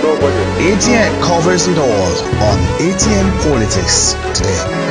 ATN covers it all on ATN Politics today.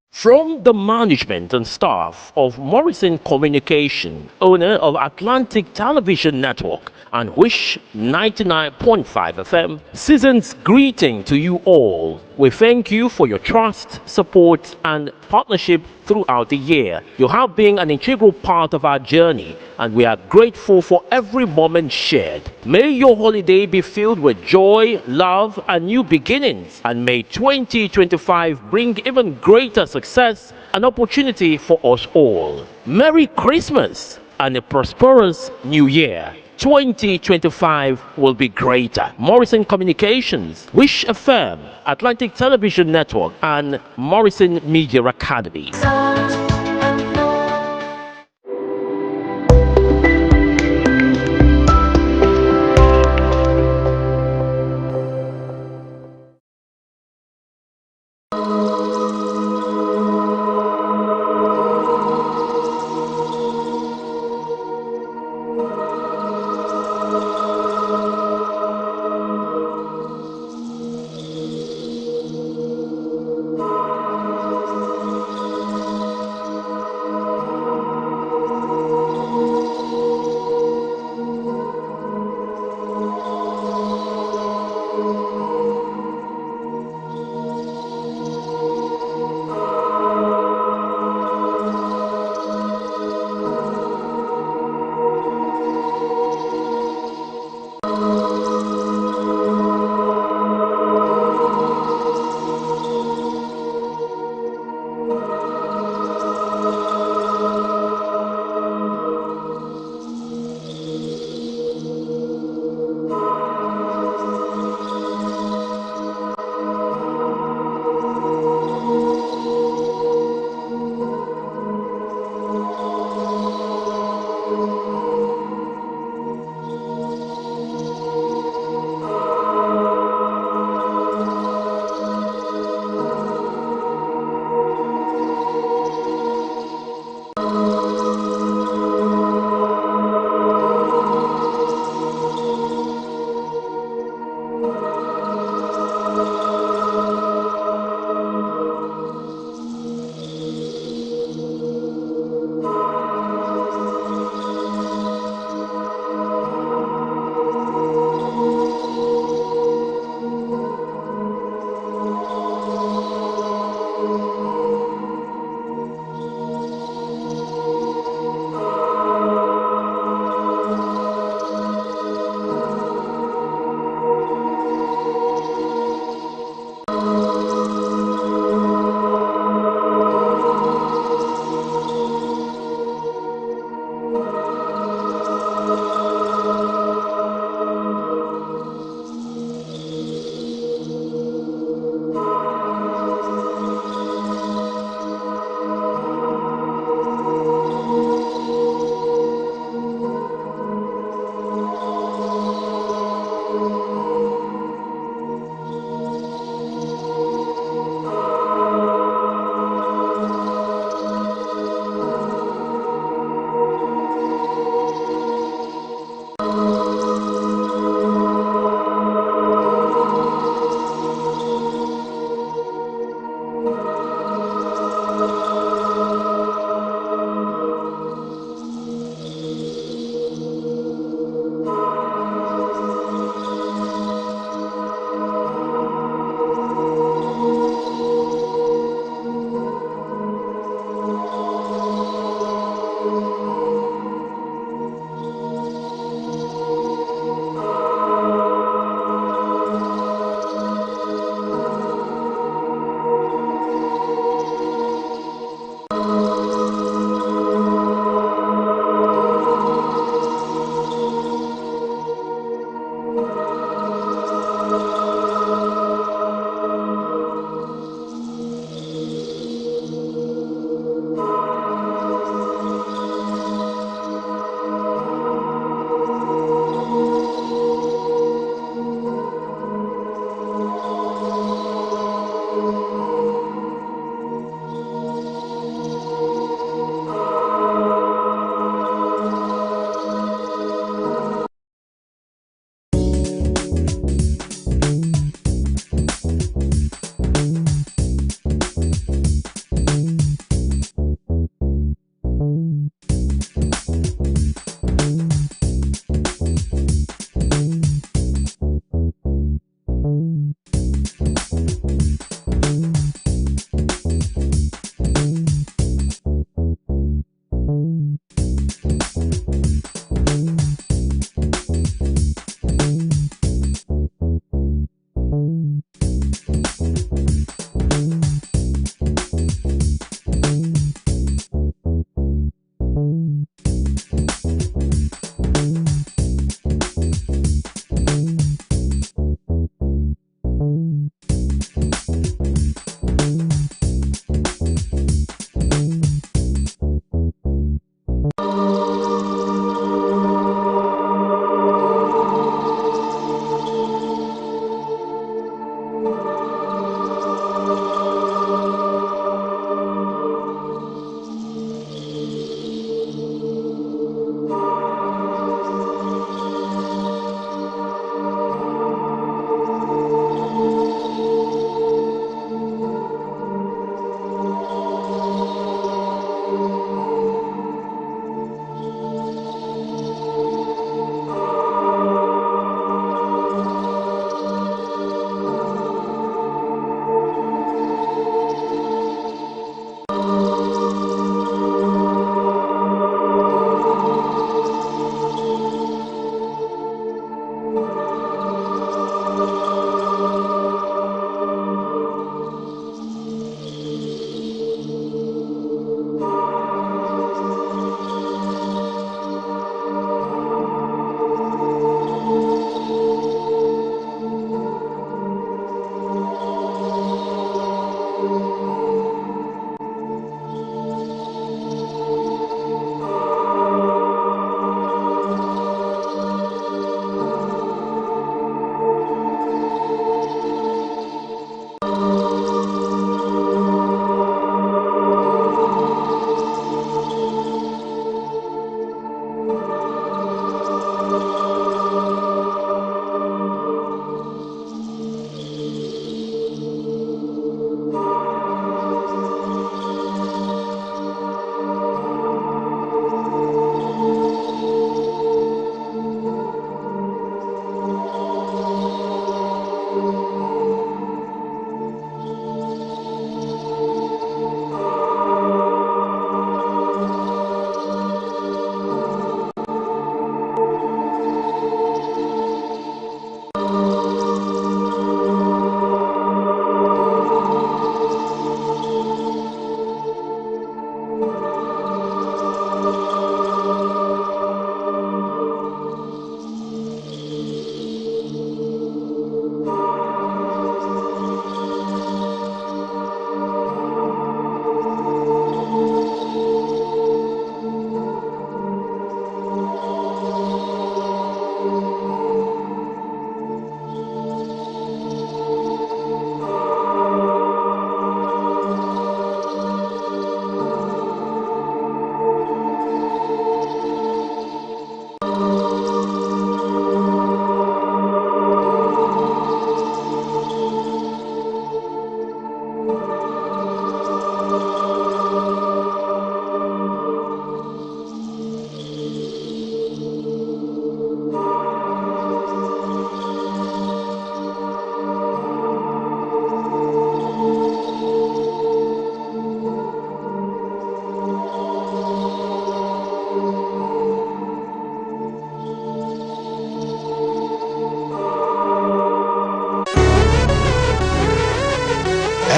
From the management and staff of Morrison Communication, owner of Atlantic Television Network and Wish 99.5 FM, season's greeting to you all. We thank you for your trust, support and partnership throughout the year. You have been an integral part of our journey and we are grateful for every moment shared. May your holiday be filled with joy, love and new beginnings, and may 2025 bring even greater success and opportunity for us all. Merry Christmas and a prosperous New Year. 2025 will be greater. Morrison Communications, Wish FM, Atlantic Television Network and Morrison Media Academy.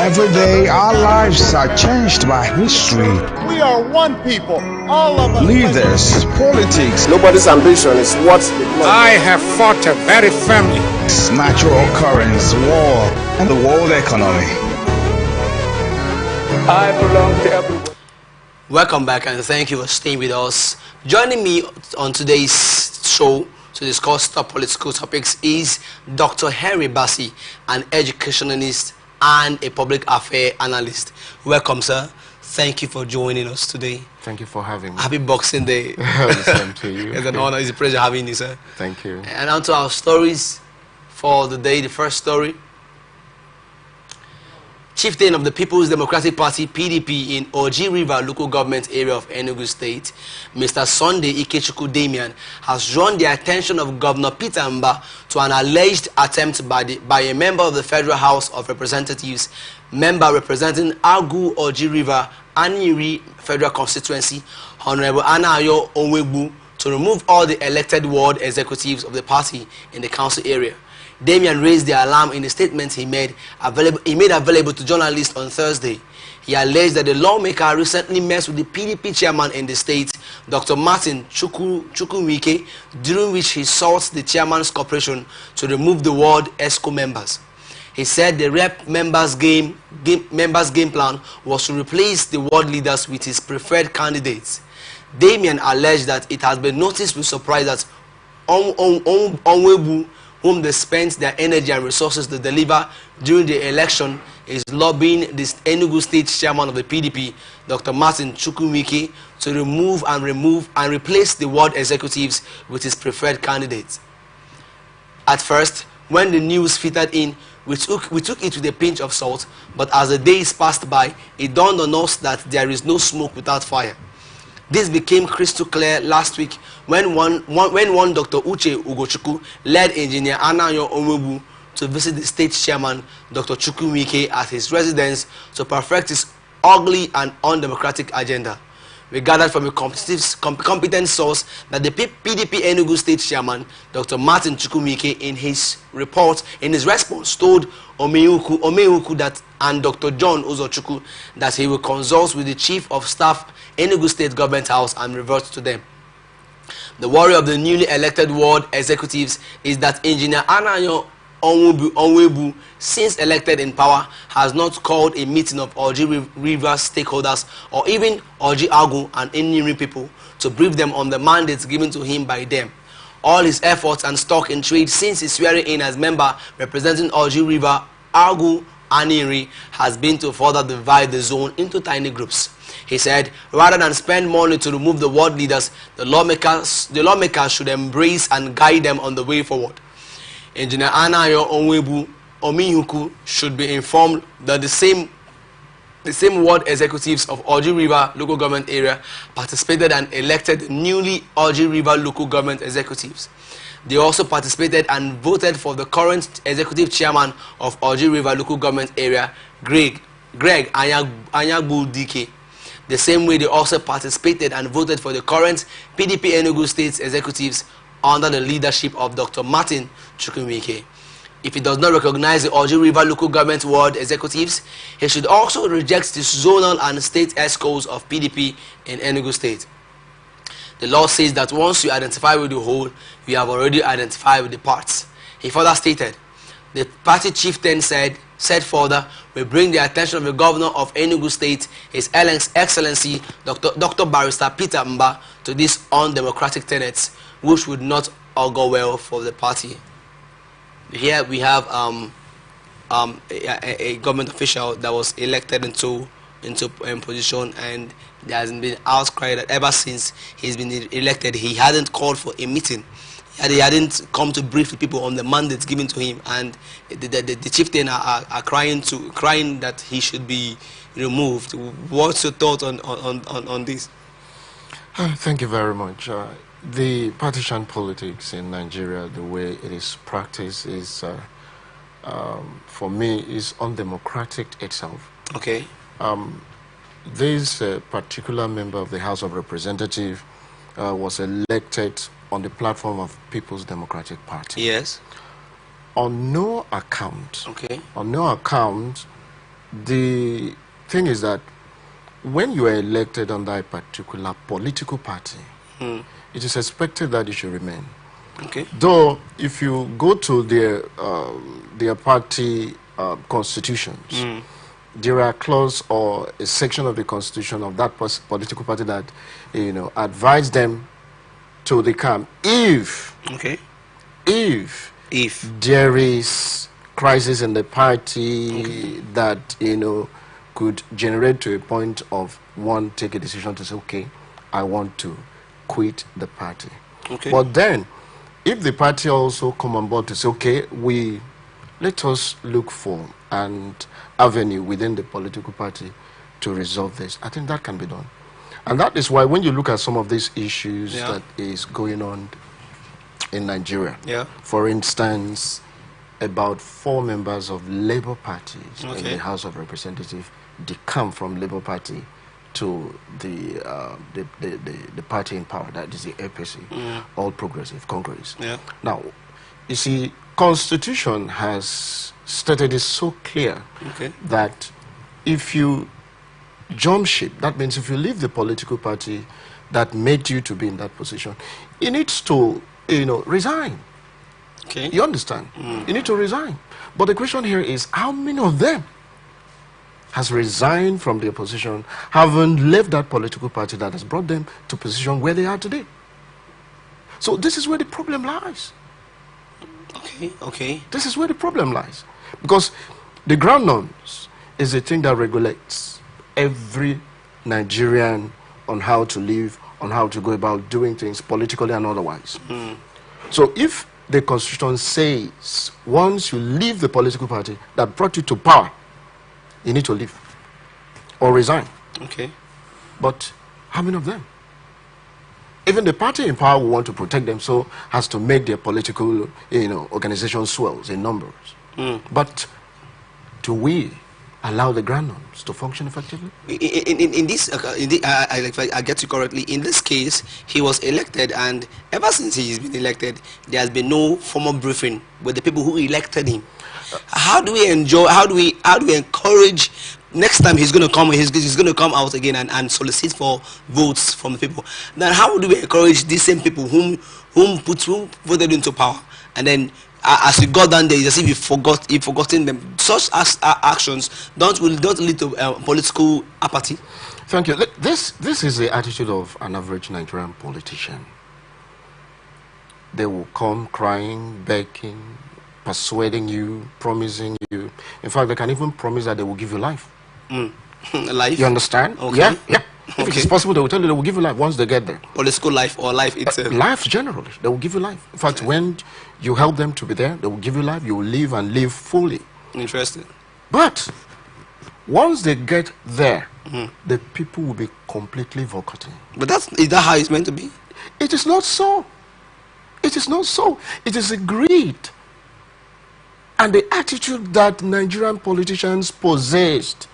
Every day, our lives are changed by history. We are one people, all of us. Leaders, politics, Nobody's ambition is what I have fought a very firmly. natural occurrence, war, and the world economy. I belong to everyone. Welcome back and thank you for staying with us. Joining me on today's show to discuss top political topics is Dr. Henry Bassi, an educationalist and a public affairs analyst. Welcome, sir. Thank you for joining us today. Thank you for having me. Happy Boxing Day. The same to you. It's an honor, it's a pleasure having you, sir. Thank you. And on to our stories for the day. The first story. Chieftain of the People's Democratic Party, PDP, in Oji River local government area of Enugu State, Mr. Sunday Ikechukwu Damian, has drawn the attention of Governor Peter Mba to an alleged attempt by a member of the Federal House of Representatives, member representing Agu Oji River, Aniri Federal Constituency, Honorable Anayo Onwegbu, to remove all the elected ward executives of the party in the council area. Damian raised the alarm in a statement he made available to journalists on Thursday. He alleged that the lawmaker recently met with the PDP chairman in the state, Dr. Martin Chukwuemeke, during which he sought the chairman's cooperation to remove the ward ESCO members. He said the rep members' game plan was to replace the ward leaders with his preferred candidates. Damian alleged that it has been noticed with surprise that Onwebu, whom they spent their energy and resources to deliver during the election, is lobbying the Enugu State chairman of the PDP, Dr. Martin Chukwuemeke, to remove and replace the ward executives with his preferred candidates. At first, when the news filtered in, we took it with a pinch of salt, but as the days passed by, it dawned on us that there is no smoke without fire. This became crystal clear last week when one Dr. Uche Ugochukwu led Engineer Anayo Onwegbu to visit the state chairman, Dr. Chukwuemeke, at his residence to perfect his ugly and undemocratic agenda. We gathered from a competent source that the PDP Enugu State Chairman, Dr. Martin Chukwuemeke, in his response, told Omeuku and Dr. John Uzochukwu that he will consult with the Chief of Staff, Enugu State Government House, and revert to them. The worry of the newly elected ward executives is that Engineer Anayo Onwebu, since elected in power, has not called a meeting of Oji River stakeholders or even Oji Agu and Iniri people to brief them on the mandates given to him by them. All his efforts and stock in trade since his swearing in as member representing Oji River, Agu, and Iniri has been to further divide the zone into tiny groups. He said, rather than spend money to remove the ward leaders, the lawmakers should embrace and guide them on the way forward. Engineer Anayo Onwebu Omihuku should be informed that the same ward executives of Oji River local government area participated and elected newly Oji River local government executives. They also participated and voted for the current executive chairman of Oji River local government area, Greg Anyagbudike. The same way they also participated and voted for the current PDP Enugu State executives under the leadership of Dr. Martin Chukwuemeke. If he does not recognize the Oji River local government ward executives, he should also reject the zonal and state ESCOs of PDP in Enugu State. The law says that once you identify with the whole, you have already identified with the parts. He further stated, the party chieftain said further, we bring the attention of the governor of Enugu State, His Excellency Dr. Barrister Peter Mba, to these undemocratic tenets, which would not augur well for the party. Here we have a government official that was elected into position, and there has been outcry that ever since he's been elected, he hadn't called for a meeting. He hadn't come to brief the people on the mandates given to him, and the chieftain are crying that he should be removed. What's your thought on this? Thank you very much. The partisan politics in Nigeria, the way it is practiced, is, for me, is undemocratic itself. Okay. This particular member of the House of Representatives was elected on the platform of People's Democratic Party. Yes. On no account, okay, on no account the thing is that when you are elected under a particular political party, it is expected that you should remain. Okay. Though, if you go to their party constitutions, there are clause or a section of the constitution of that political party that, you know, advise them to decamp if there is crisis in the party that, you know, could generate to a point of one take a decision to say, okay, I want to quit the party. Okay. But then, if the party also come on board to say, okay, let us look for an avenue within the political party to resolve this, I think that can be done. And that is why when you look at some of these issues that is going on in Nigeria, for instance, about 4 members of Labour parties in the House of Representatives decamp from Labour Party to the party in power, that is the APC, All Progressive Congress. Now, you see, Constitution has stated it so clear that if you jump ship, that means if you leave the political party that made you to be in that position, you need to, you know, resign. Okay. You understand? You need to resign. But the question here is, how many of them has resigned from their position, haven't left that political party that has brought them to position where they are today? So this is where the problem lies. Okay. This is where the problem lies. Because the ground norms is a thing that regulates every Nigerian on how to live, on how to go about doing things politically and otherwise. So if the Constitution says once you leave the political party that brought you to power, you need to leave or resign. Okay. But how many of them? Even the party in power will want to protect them, so has to make their political, you know, organization swells in numbers. But do we allow the ground norms to function effectively? In this, if I get you correctly, in this case, he was elected, and ever since he's been elected, there has been no formal briefing with the people who elected him. How do we encourage next time he's going to come? He's going to come out again and solicit for votes from the people. Then how do we encourage these same people whom voted into power, and then as you got down there, it's as if you've forgotten them? Such actions don't lead to political apathy. Thank you. This is the attitude of an average Nigerian politician. They will come crying, begging, persuading you, promising you. In fact, they can even promise that they will give you life. Life? You understand? Okay. Yeah. If it is possible, they will tell you they will give you life once they get there. Political life or life itself? Life generally. They will give you life. In fact, when you help them to be there, they will give you life. You will live and live fully. Interesting. But once they get there, the people will be completely vocating. But is that how it's meant to be? It is not so. It is not so. It is a greed and the attitude that Nigerian politicians possessed.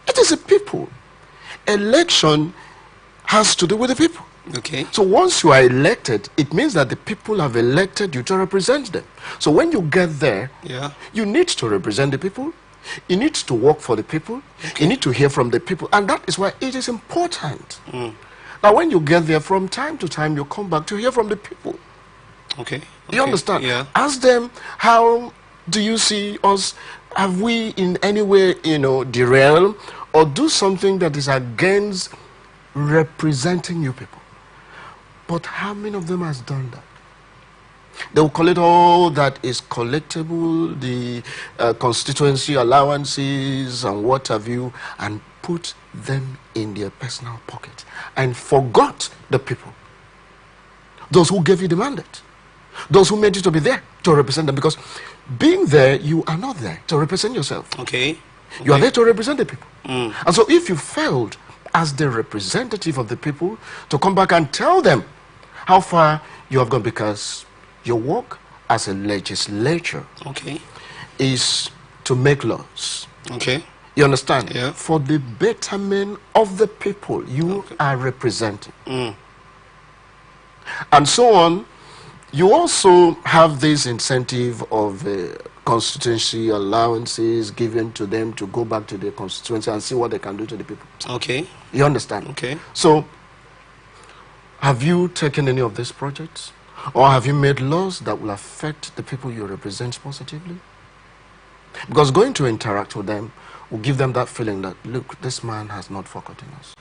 It is the people. Election has to do with the people. Okay. So once you are elected, it means that the people have elected you to represent them. So when you get there, you need to represent the people. You need to work for the people. You need to hear from the people. And that is why it is important. Now when you get there, from time to time, you come back to hear from the people. Okay. You understand? Yeah. Ask them, how do you see us? Have we in any way, you know, derailed or do something that is against representing you people? But how many of them has done that? They will collect all that is collectible, the constituency allowances and what have you, and put them in their personal pocket and forgot the people. Those who gave you the mandate. Those who made you to be there to represent them. Because being there, you are not there to represent yourself. Okay. You are there to represent the people. And so if you failed as the representative of the people to come back and tell them how far you have gone, because your work as a legislature is to make laws. Okay. You understand? Yeah. For the betterment of the people you are representing. And so on. You also have this incentive of constituency allowances given to them to go back to their constituency and see what they can do to the people. Okay. You understand? Okay. So, have you taken any of these projects? Or have you made laws that will affect the people you represent positively? Because going to interact with them will give them that feeling that, look, this man has not forgotten us.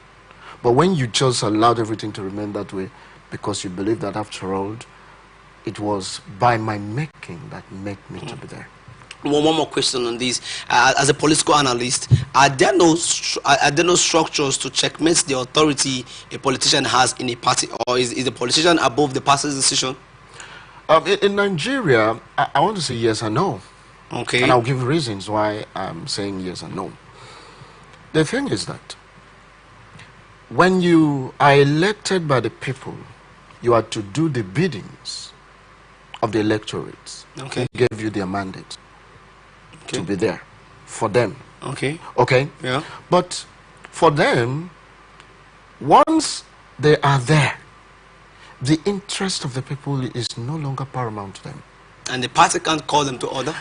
But when you just allowed everything to remain that way, because you believe that after all, it was by my making that made me to be there. One more question on this. As a political analyst, are there no structures to checkmate the authority a politician has in a party, or is the politician above the party's decision? In Nigeria, I want to say yes and no. Okay. And I'll give reasons why I'm saying yes and no. The thing is that when you are elected by the people, you are to do the biddings of the electorates. Okay. Who gave you their mandate to be there for them. Okay. Okay? Yeah. But for them, once they are there, the interest of the people is no longer paramount to them. And the party can't call them to order?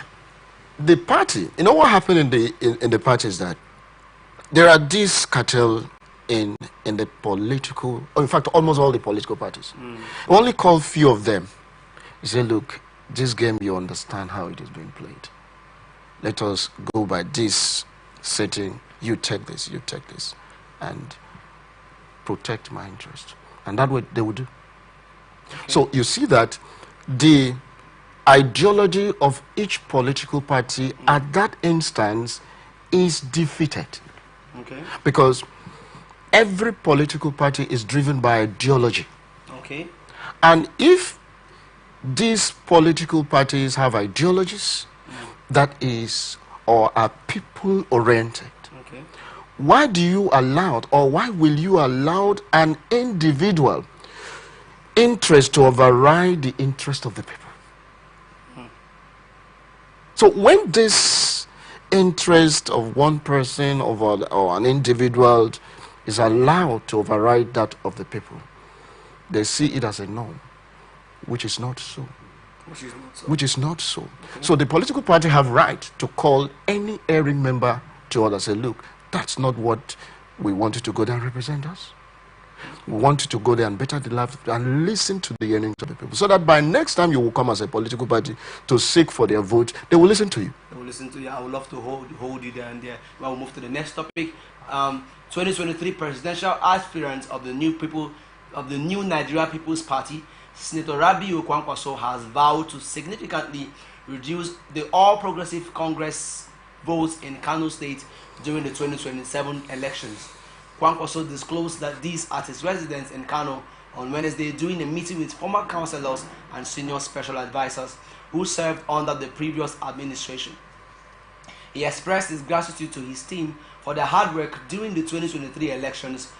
The party, you know what happened in the party is that there are these cartel in the political, or in fact almost all the political parties. We only call few of them. You say, look, this game, you understand how it is being played. Let us go by this setting. You take this, and protect my interest. And that way they will do. Okay. So you see that the ideology of each political party at that instance is defeated. Okay. Because every political party is driven by ideology. Okay. And if these political parties have ideologies that is or are people oriented, okay, why do you allow, or why will you allow an individual interest to override the interest of the people? So when this interest of one person or an individual is allowed to override that of the people, they see it as a norm, which is not so. Which is not so. Okay. So the political party have right to call any erring member to order, say, look, that's not what we want you to go there and represent us. We want you to go there and better the life and listen to the yearnings of the people. So that by next time you will come as a political party to seek for their vote, they will listen to you. They will listen to you. I would love to hold you there and there. Well, we'll move to the next topic. 2023 presidential aspirant of the new people, of the new Nigeria People's Party, Senator Rabiu Kwankwaso, has vowed to significantly reduce the All Progressive Congress votes in Kano State during the 2027 elections. Kwankwaso disclosed that this at his residence in Kano on Wednesday during a meeting with former councillors and senior special advisors who served under the previous administration. He expressed his gratitude to his team for their hard work during the 2023 elections,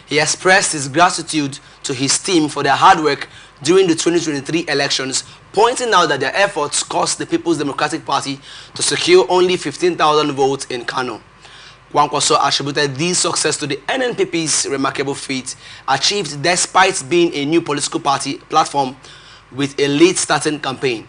He expressed his gratitude to his team for their hard work during the 2023 elections, pointing out that their efforts cost the People's Democratic Party to secure only 15,000 votes in Kano. Kwankwaso attributed this success to the NNPP's remarkable feat achieved despite being a new political party platform with a late starting campaign.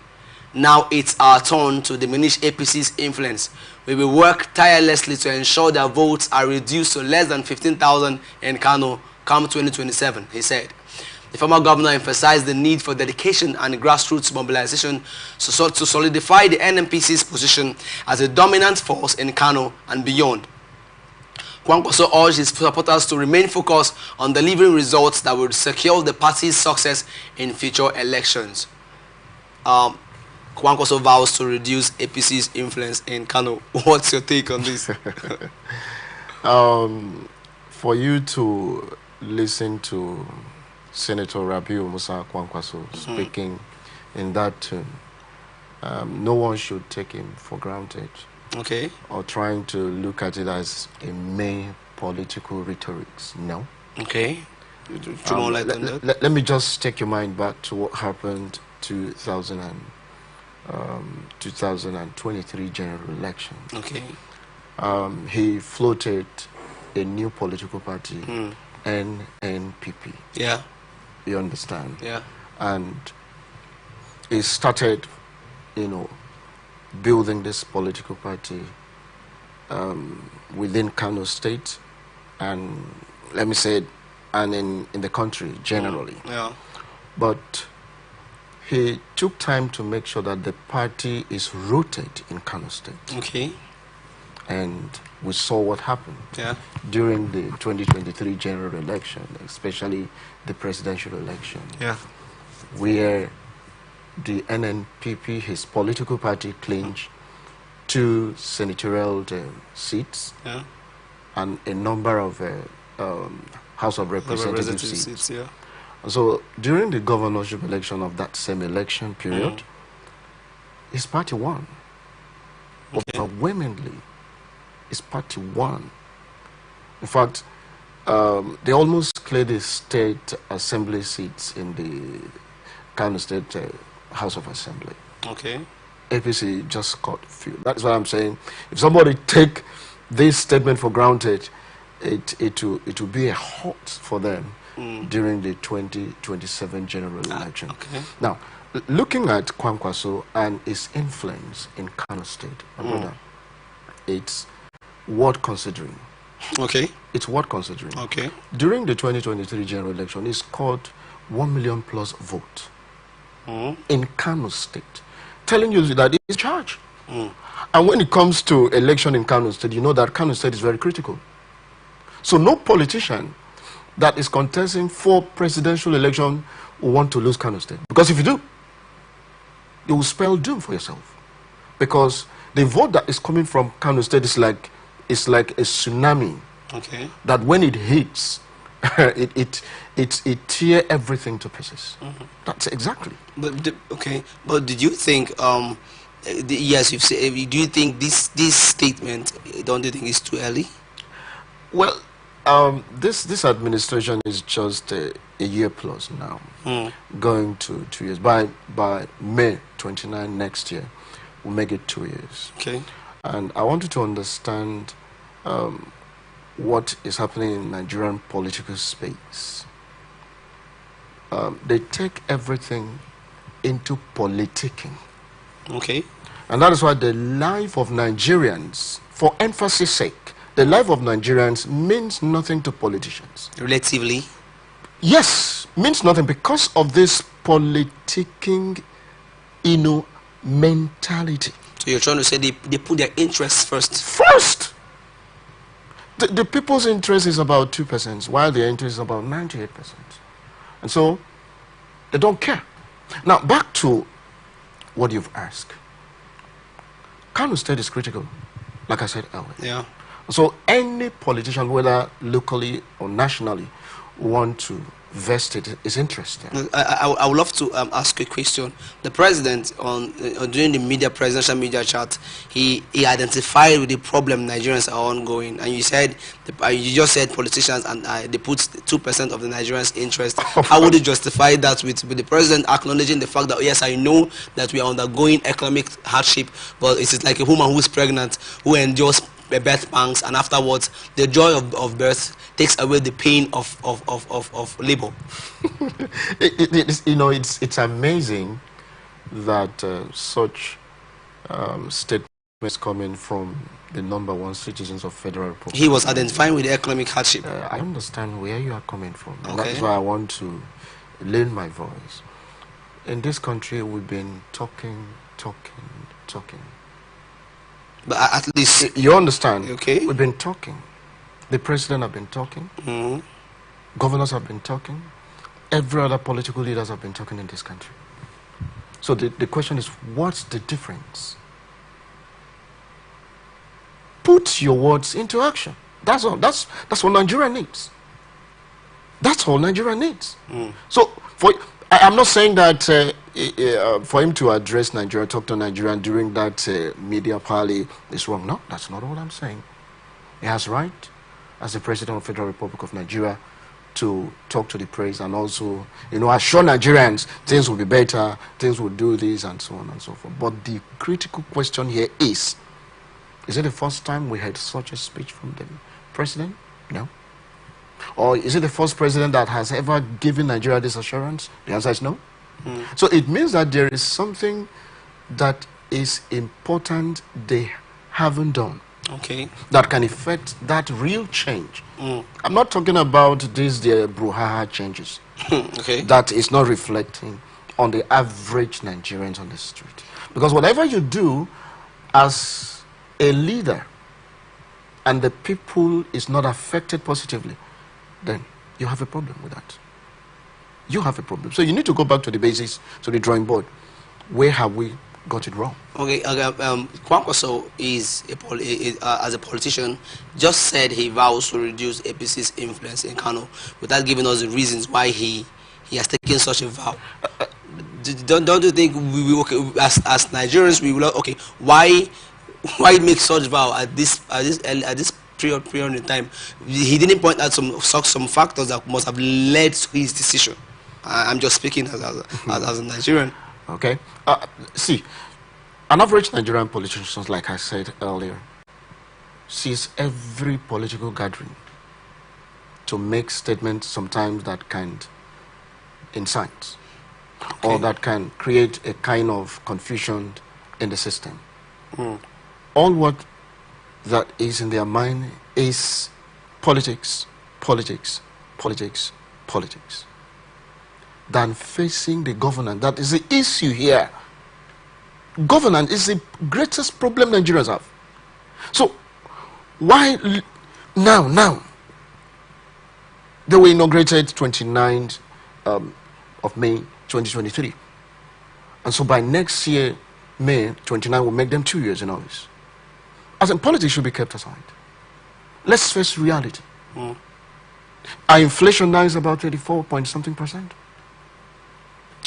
Now it's our turn to diminish APC's influence. We will work tirelessly to ensure their votes are reduced to less than 15,000 in Kano come 2027, he said. The former governor emphasized the need for dedication and grassroots mobilization to solidify the NNPC's position as a dominant force in Kano and beyond. Kwankwaso urged his supporters to remain focused on delivering results that would secure the party's success in future elections. Kwankwaso vows to reduce APC's influence in Kano. What's your take on this? For you to listen to Senator Rabiu Musa Kwankwaso speaking in that tune, no one should take him for granted. Okay. Or trying to look at it as a main political rhetorics. No. Okay. Let me just take your mind back to what happened 2023 general election. Okay. He floated a new political party, NNPP. Yeah. You understand? Yeah. And he started, building this political party within Kano State, and let me say it, and in the country generally. Yeah. But he took time to make sure that the party is rooted in Kano State. Okay. And we saw what happened during the 2023 general election, especially the presidential election, where the NNPP, his political party, clinched 2 senatorial seats and a number of House of Representatives seats. So during the governorship election of that same election period, his party won. Overwhelmingly, his party won. In fact, they almost cleared the state assembly seats in the Kano State House of Assembly. Okay. APC just got few. That's what I'm saying. If somebody take this statement for granted, it will be a halt for them during the 2027 general election. Okay. Now, looking at Kwankwaso and his influence in Kano State, brother, it's worth considering. Okay. It's worth considering. Okay. During the 2023 general election, he scored 1 million plus vote in Kano State, telling you that he's in charge. And when it comes to election in Kano State, you know that Kano State is very critical. So no politician that is contesting for presidential election will want to lose Kano State. Because if you do, you will spell doom for yourself. Because the vote that is coming from Kano State is like a tsunami. Okay. That when it hits, it tear everything to pieces. That's exactly. But okay. But did you think? Yes, you've said. Do you think this statement? Don't you think it's too early? Well, this administration is just a year plus now, going to 2 years. By May 29 next year, we'll make it 2 years. Okay. And I want you to understand what is happening in Nigerian political space. They take everything into politicking. Okay. And that is why the life of Nigerians, for emphasis sake, the life of Nigerians means nothing to politicians. Relatively? Yes, means nothing because of this politicking, mentality. So you're trying to say they put their interests first? First! The people's interest is about 2%, while their interest is about 98%. And so, they don't care. Now, back to what you've asked. Kano State is critical, like I said earlier. Yeah. So any politician, whether locally or nationally, want to vested his interest there. I would love to ask you a question. The president, during the presidential media chat, he identified with the problem Nigerians are ongoing, and you said you just said politicians and they put 2% of the Nigerians' interest. How would you justify that with the president acknowledging the fact that yes, I know that we are undergoing economic hardship, but it is like a woman who is pregnant who endures birth pangs, and afterwards the joy of birth takes away the pain of labor. It's amazing that such statements coming from the #1 citizens of Federal Republic. He was identifying with the economic hardship. I understand where you are coming from, and Okay. that's why I want to lend my voice. In this country, we've been talking. But at least You understand? Okay. We've been talking. The president have been talking. Governors have been talking. Every other political leaders have been talking in this country. So the question is, what's the difference? Put your words into action. That's all. That's what Nigeria needs. That's all Nigeria needs. So I'm not saying that for him to address Nigeria, talk to Nigeria during that media parley is wrong. No, that's not what I'm saying. He has right, as the President of the Federal Republic of Nigeria, to talk to the press and also, assure Nigerians things will be better, things will do this, and so on and so forth. But the critical question here is it the first time we heard such a speech from the President? No. Or is it the first president that has ever given Nigeria this assurance? The answer is no. So it means that there is something that is important they haven't done. Okay. That can affect that real change. I'm not talking about these brouhaha changes. Okay. That is not reflecting on the average Nigerians on the street. Because whatever you do as a leader and the people is not affected positively, then you have a problem with that. You have a problem. So you need to go back to the basics, to the drawing board. Where have we got it wrong? Okay, Kwankwaso is as a politician, just said he vows to reduce APC's influence in Kano without giving us the reasons why he has taken such a vow. Don't you think as Nigerians we will okay? Why make such vow at this period in time? He didn't point out some factors that must have led to his decision. I'm just speaking as a Nigerian. Okay. See, an average Nigerian politician, like I said earlier, sees every political gathering to make statements sometimes that can incite or that can create a kind of confusion in the system. All what that is in their mind is politics, politics, politics, politics, than facing the governance. That is the issue here. Governance is the greatest problem Nigerians have. So why now they were inaugurated 29th of May 2023, and so by next year May 29 will make them 2 years in office. As in, politics should be kept aside. Let's face reality. Our inflation now is about 34 point something%.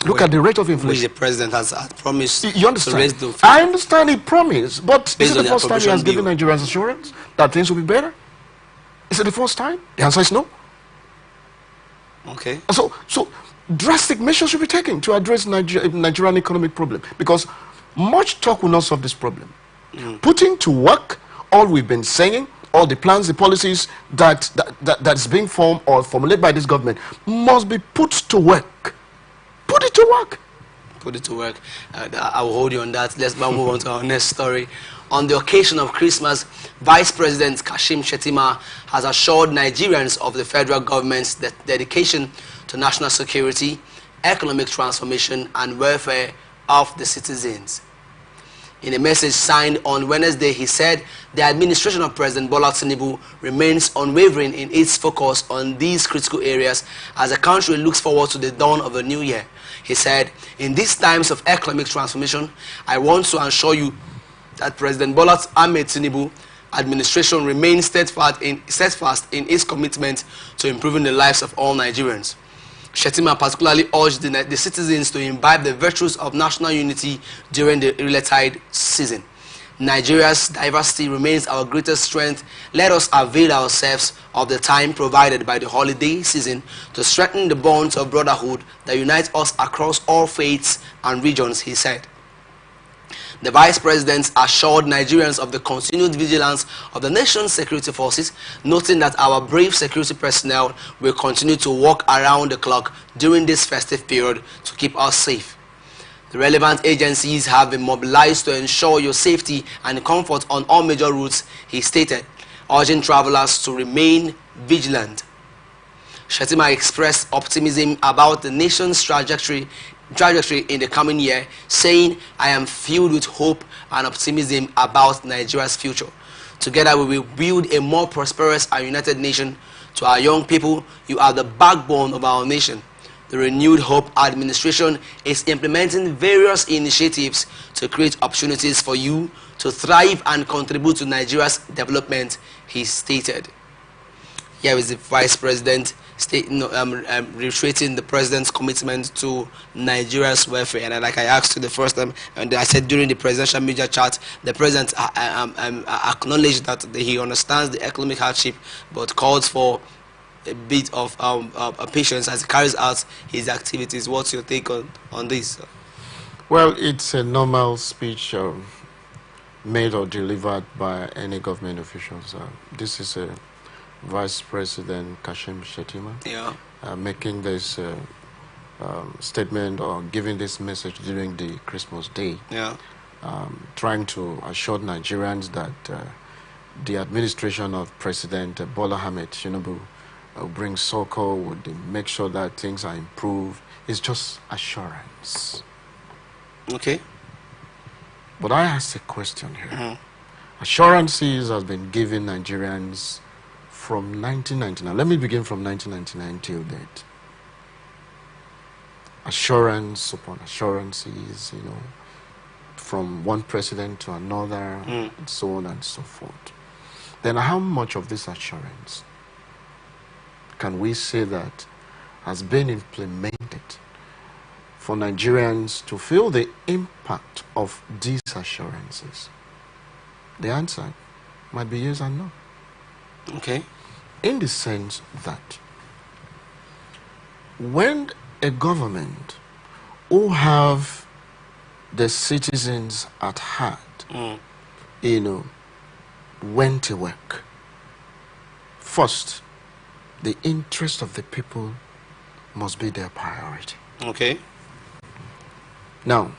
Look at the rate of inflation. Which the president has promised. You understand? To raise the I understand he promised, but is it the first time he has given bill. Nigerians assurance that things will be better? Is it the first time? The answer is no. Okay. So drastic measures should be taken to address Nigerian economic problem, because much talk will not solve this problem. Putting to work all we've been saying, all the plans, the policies that's being formed or formulated by this government must be put to work. Put it to work. Put it to work. I will hold you on that. Let's now move on to our next story. On the occasion of Christmas, Vice President Kashim Shettima has assured Nigerians of the federal government's dedication to national security, economic transformation, and welfare of the citizens. In a message signed on Wednesday, he said the administration of President Bola Tinubu remains unwavering in its focus on these critical areas as the country looks forward to the dawn of the new year. He said, in these times of economic transformation, I want to assure you that President Bola Ahmed Tinubu administration remains steadfast in its commitment to improving the lives of all Nigerians. Shettima particularly urged the citizens to imbibe the virtues of national unity during the Yuletide season. Nigeria's diversity remains our greatest strength. Let us avail ourselves of the time provided by the holiday season to strengthen the bonds of brotherhood that unite us across all faiths and regions, he said. The Vice President assured Nigerians of the continued vigilance of the nation's security forces, noting that our brave security personnel will continue to work around the clock during this festive period to keep us safe. The relevant agencies have been mobilized to ensure your safety and comfort on all major routes, he stated, urging travelers to remain vigilant. Shettima expressed optimism about the nation's trajectory in the coming year, saying, I am filled with hope and optimism about Nigeria's future. Together we will build a more prosperous and united nation. To our young people, you are the backbone of our nation. The Renewed Hope administration is implementing various initiatives to create opportunities for you to thrive and contribute to Nigeria's development, he stated. Here is the Vice President reiterating the President's commitment to Nigeria's welfare. And like I asked you the first time, and I said during the presidential media chat, the President acknowledged that he understands the economic hardship, but calls for a bit of patience as he carries out his activities. What's your take on this? Well, it's a normal speech made or delivered by any government officials. This is a Vice President Kashim Shettima, yeah, making this statement or giving this message during the Christmas day, yeah, trying to assure Nigerians that the administration of President Bola Ahmed Tinubu will bring succor, would make sure that things are improved. It's just assurance. Okay. But I ask a question here. Assurances has been given Nigerians from 1999. Let me begin from 1999 till date. Assurance upon assurances, you know, from one president to another, and so on and so forth. Then how much of this assurance can we say that has been implemented for Nigerians to feel the impact of these assurances? The answer might be yes and no. Okay. In the sense that when a government who have the citizens at heart, you know, went to work, first, the interest of the people must be their priority. Okay. Now,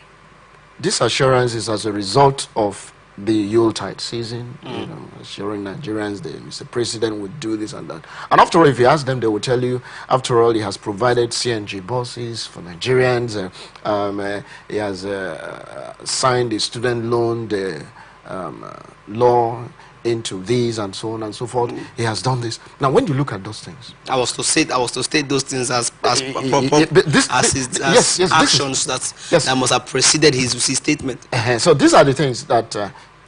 this assurance is as a result of the Yuletide season, you know, assuring Nigerians that Mr. President would do this and that. And after all, if you ask them, they will tell you, after all, he has provided CNG buses for Nigerians. He has signed the student loan, the law into these and so on and so forth. He has done this. Now, when you look at those things, I was to state those things as actions that must have preceded his statement. So these are the things that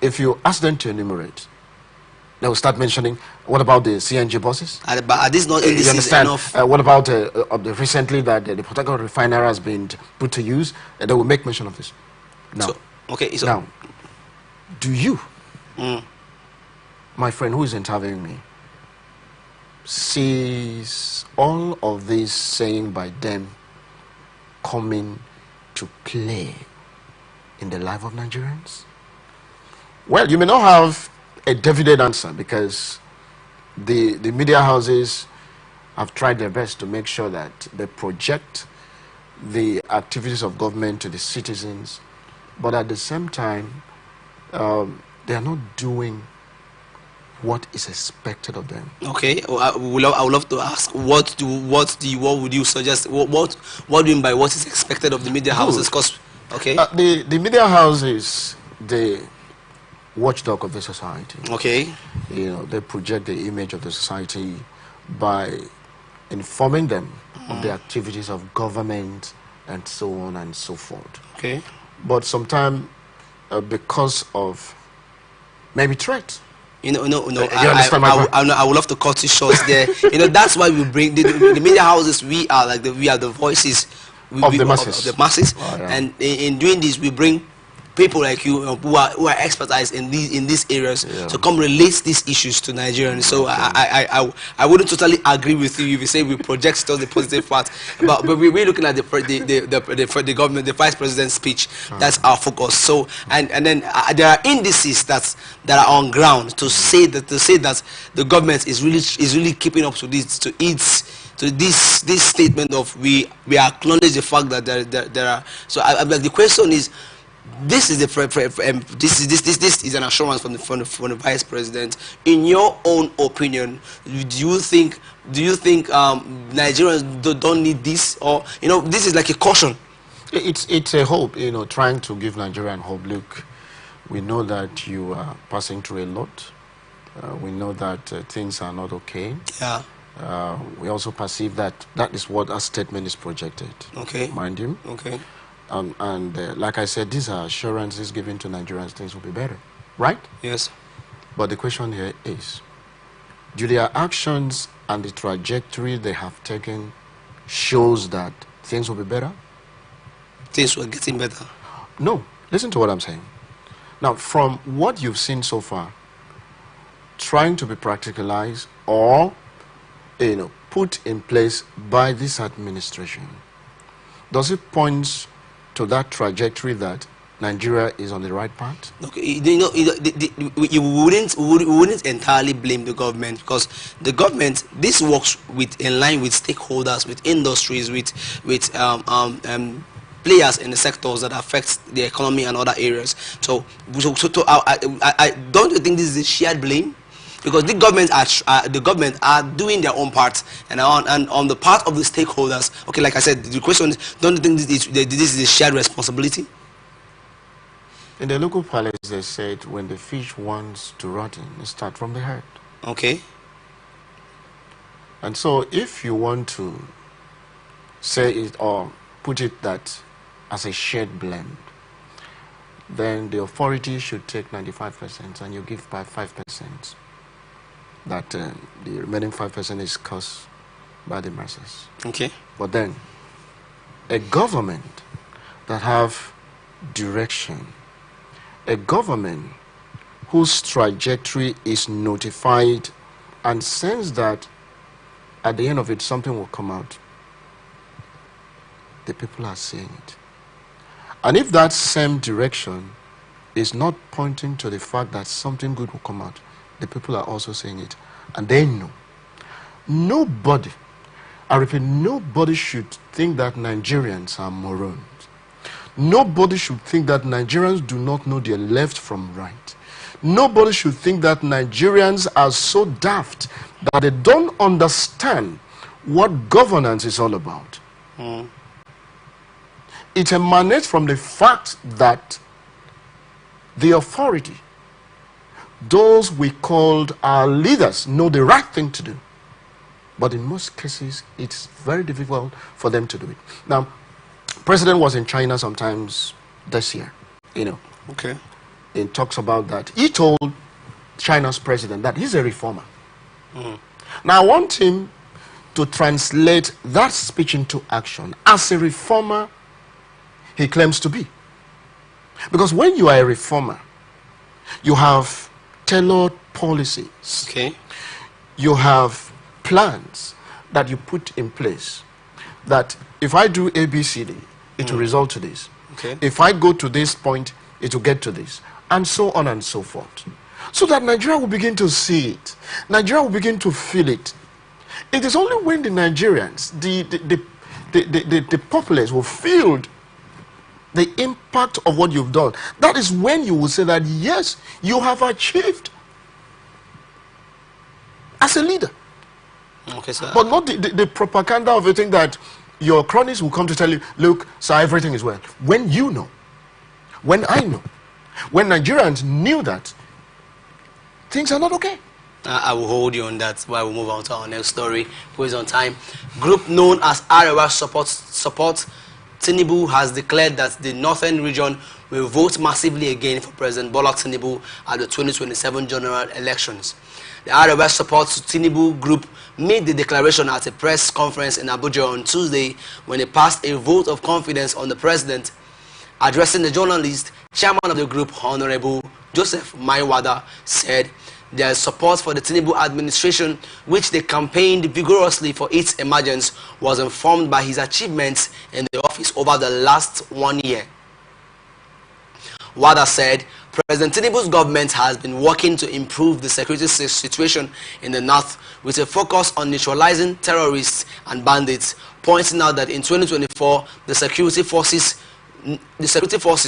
if you ask them to enumerate, they will start mentioning. What about the CNG buses? But are these not indices enough? What about recently that the Port Harcourt refinery has been put to use? They will make mention of this. Now, now, do you, my friend who is interviewing me, sees all of this saying by them coming to play in the life of Nigerians? Well, you may not have a definite answer because the media houses have tried their best to make sure that they project the activities of government to the citizens, but at the same time, they are not doing what is expected of them. Okay, I would love to ask, what would you suggest? What do you mean by what is expected of the media houses? Because the media house is the watchdog of the society. Okay, you know, they project the image of the society by informing them of the activities of government and so on and so forth. Okay, but sometimes because of maybe threat I would love to cut you short there. That's why we bring the media houses. We are the voices of the masses. Of the masses. Oh, yeah. And in doing this, we bring people like you who are expertise in these areas to come relate these issues to Nigerians. So I wouldn't totally agree with you if you say we project still the positive part, but we're looking at the government, the vice president's speech. That's our focus. So and then there are indices that are on ground to say that the government is really keeping up to this statement of we acknowledge the fact that there are. So the question is, this is this is an assurance from the vice president. In your own opinion, do you think Nigerians don't need this, or this is like a caution? It's a hope, trying to give Nigerian hope. Look, we know that you are passing through a lot. We know that things are not okay. Yeah. We also perceive that is what our statement is projected. Okay. Mind you. Okay. Like I said, these are assurances given to Nigerians, things will be better, right? Yes. But the question here is, do their actions and the trajectory they have taken shows that things will be better? Things were getting better. No. Listen to what I'm saying. Now, from what you've seen so far, trying to be practicalized or, put in place by this administration, does it point to that trajectory that Nigeria is on the right path? Okay, you wouldn't entirely blame the government, because the government, this works in line with stakeholders, with industries, with players in the sectors that affect the economy and other areas. So I don't you think this is a shared blame? Because the government are doing their own part, and on the part of the stakeholders. Okay, like I said, the question is, don't you think this is a shared responsibility? In the local palace, they said when the fish wants to rotten, it starts from the head. Okay. And so, if you want to say it or put it that as a shared blame, then the authority should take 95% and you give back 5%. That the remaining 5% is caused by the masses. Okay. But then, a government that have direction, a government whose trajectory is notified and sense that at the end of it something will come out, the people are seeing it. And if that same direction is not pointing to the fact that something good will come out, the people are also saying it, and they know. Nobody, I repeat, nobody should think that Nigerians are morons. Nobody should think that Nigerians do not know their left from right. Nobody should think that Nigerians are so daft that they don't understand what governance is all about. It emanates from the fact that the authority, those we called our leaders, know the right thing to do. But in most cases, it's very difficult for them to do it. Now, President was in China sometimes this year, Okay. He talks about that. He told China's president that he's a reformer. Now, I want him to translate that speech into action as a reformer he claims to be. Because when you are a reformer, you have tailored policies. Okay. You have plans that you put in place that if I do A, B, C, D, it will result to this. Okay. If I go to this point, it will get to this, and so on and so forth. So that Nigeria will begin to see it. Nigeria will begin to feel it. It is only when the Nigerians, the populace will feel the impact of what you've done. That is when you will say that, yes, you have achieved as a leader. Okay, sir. But not the propaganda of a thing that your cronies will come to tell you, look, sir, everything is well. When you know, when I know, when Nigerians knew that, things are not okay. I will hold you on that while we move on to our next story. Please on time. Group known as Arewa support Tinubu has declared that the northern region will vote massively again for President Bola Tinubu at the 2027 general elections. The ROS support Tinubu group made the declaration at a press conference in Abuja on Tuesday when they passed a vote of confidence on the president. Addressing the journalist, chairman of the group, Honorable Joseph Maiwada, said their support for the Tinubu administration, which they campaigned vigorously for its emergence, was informed by his achievements in the office over the last 1 year. Wada said President Tinubu's government has been working to improve the security situation in the north with a focus on neutralizing terrorists and bandits, pointing out that in 2024 the security forces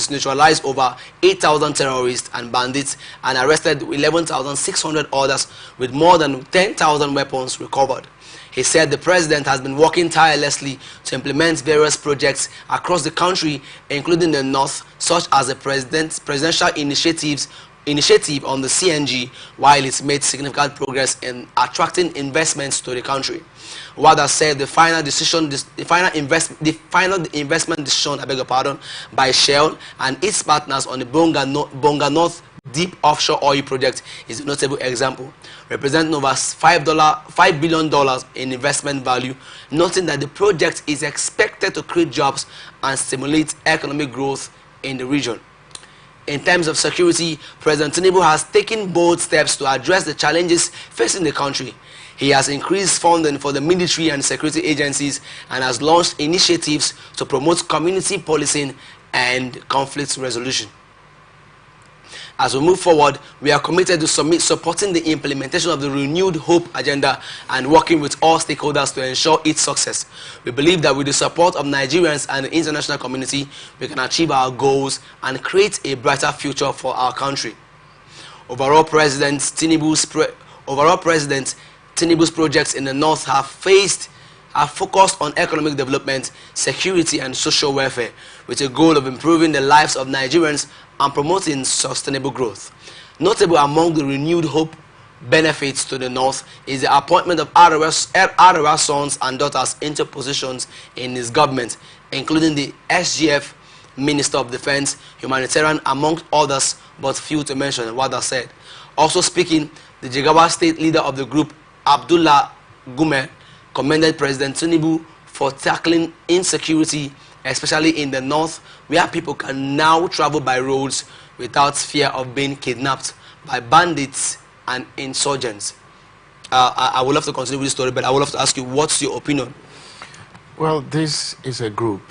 neutralized over 8,000 terrorists and bandits and arrested 11,600 others, with more than 10,000 weapons recovered. He said the president has been working tirelessly to implement various projects across the country, including the north, such as the presidential initiative on the CNG, while it's made significant progress in attracting investments to the country. Wada said the final investment decision, I beg your pardon, by Shell and its partners on the Bonga North deep offshore oil project is a notable example, representing over $5 billion in investment value, noting that the project is expected to create jobs and stimulate economic growth in the region. In terms of security, President Tinubu has taken bold steps to address the challenges facing the country. He has increased funding for the military and security agencies and has launched initiatives to promote community policing and conflict resolution. As we move forward, we are committed to supporting the implementation of the renewed hope agenda and working with all stakeholders to ensure its success. We believe that with the support of Nigerians and the international community, we can achieve our goals and create a brighter future for our country. Overall, President Tinubu's projects in the north have focused on economic development, security and social welfare, with a goal of improving the lives of Nigerians and promoting sustainable growth. Notable among the renewed hope benefits to the north is the appointment of ROS sons and daughters into positions in his government, including the SGF, Minister of Defense, Humanitarian, among others, but few to mention, Wada said. Also speaking, the Jigawa state leader of the group, Abdullah Gume, commended President Tinubu for tackling insecurity, especially in the north, where people can now travel by roads without fear of being kidnapped by bandits and insurgents. I would love to continue with this story, but I would love to ask you, what's your opinion? Well, this is a group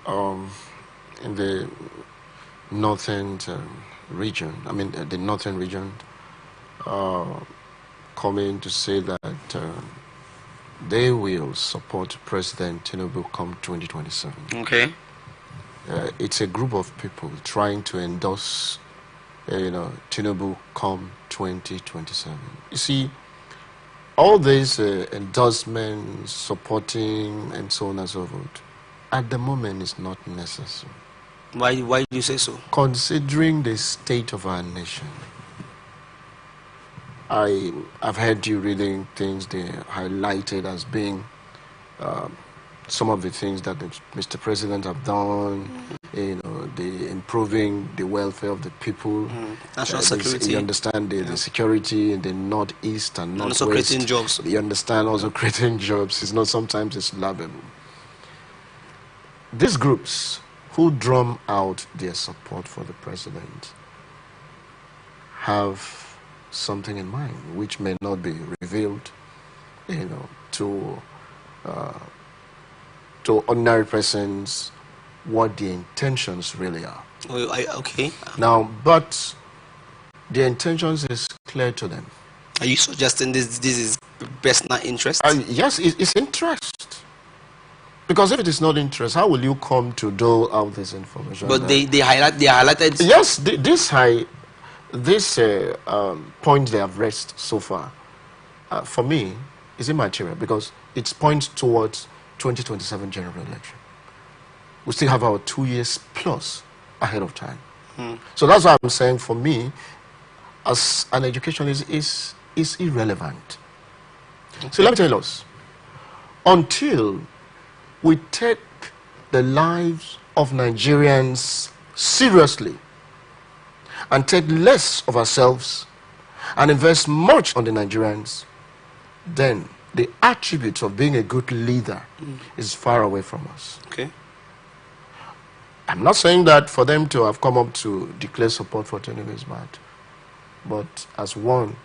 in the northern region, the northern region, coming to say that they will support President Tinubu come 2027. Okay. It's a group of people trying to endorse, Tinubu come 2027. You see, all these endorsements, supporting, and so on and so forth, at the moment is not necessary. Why do you say so? Considering the state of our nation, I've heard you reading things they highlighted as being some of the things that Mr. President have done, the improving the welfare of the people, national security. You understand the security in the northeast and northwest. Also creating jobs. You understand also creating jobs. It's not sometimes it's laughable. These groups who drum out their support for the president have something in mind which may not be revealed, to ordinary persons, what the intentions really are. Okay. Now, but the intentions is clear to them. Are you suggesting this is personal interest? Yes, it's interest. Because if it is not interest, how will you come to dole out this information? But they highlighted. Yes, this point they have raised so far, for me, is immaterial because it points towards 2027 general election. We still have our 2 years plus ahead of time. So that's why I'm saying, for me, as an educationist, is irrelevant. Okay. So let me tell us, until we take the lives of Nigerians seriously and take less of ourselves and invest much on the Nigerians, then the attributes of being a good leader is far away from us. Okay. I'm not saying that for them to have come up to declare support for Tinubu is bad, but as one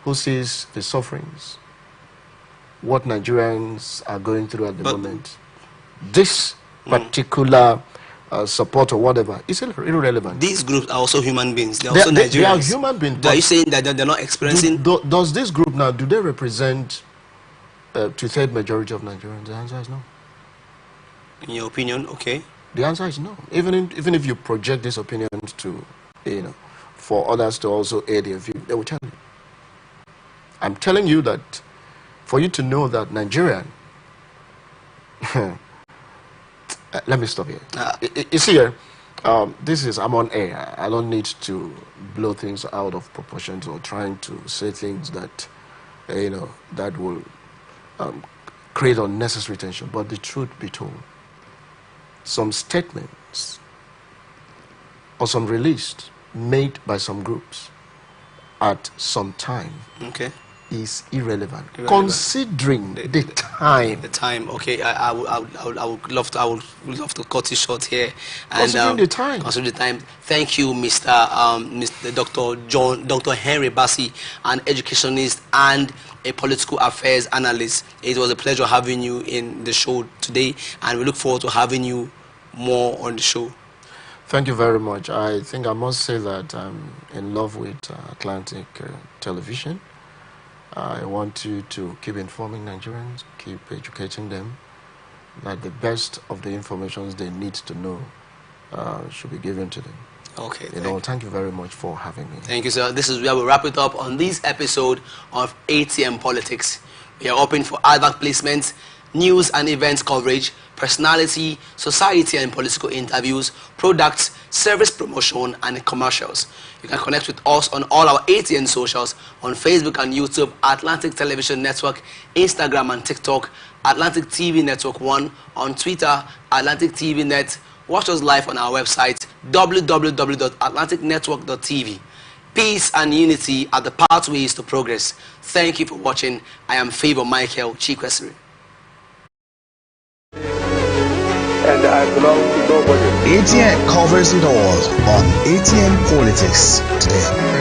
who sees the sufferings, what Nigerians are going through at the moment, this particular support or whatever is irrelevant. These groups are also human beings. They're also Nigerians. They are human beings. Are you saying that they're not experiencing? Does this group now, do they represent two-thirds majority of Nigerians? The answer is no. In your opinion, okay. The answer is no. Even if you project these opinions to, for others to also air their view, they will tell you. I'm telling you that for you to know that Nigerian, let me stop here. You see here, I'm on air. I don't need to blow things out of proportions or trying to say things that, that will create unnecessary tension. But the truth be told, some statements or some released made by some groups at some time is irrelevant. Considering the time. The time, okay. I would love to cut it short here. And, considering the time. Considering the time. Thank you, Mr. Dr. Henry Bassi, an educationist and a political affairs analyst. It was a pleasure having you in the show today, and we look forward to having you more on the show. Thank you very much. I think I must say that I'm in love with Atlantic television. I want you to keep informing Nigerians, keep educating them, that the best of the information they need to know should be given to them. Okay. Thank you very much for having me. Thank you, sir. This is where we wrap it up on this episode of ATN Politics. We are open for advert placements, news and events coverage, personality, society and political interviews, products, service promotion, and commercials. You can connect with us on all our ATN socials on Facebook and YouTube, Atlantic Television Network, Instagram and TikTok, Atlantic TV Network 1, on Twitter, Atlantic TV Net. Watch us live on our website, www.atlanticnetwork.tv. Peace and unity are the pathways to progress. Thank you for watching. I am Favor Michael Chikwesiri. And I belong to nobody. ATN covers it all on ATN Politics today.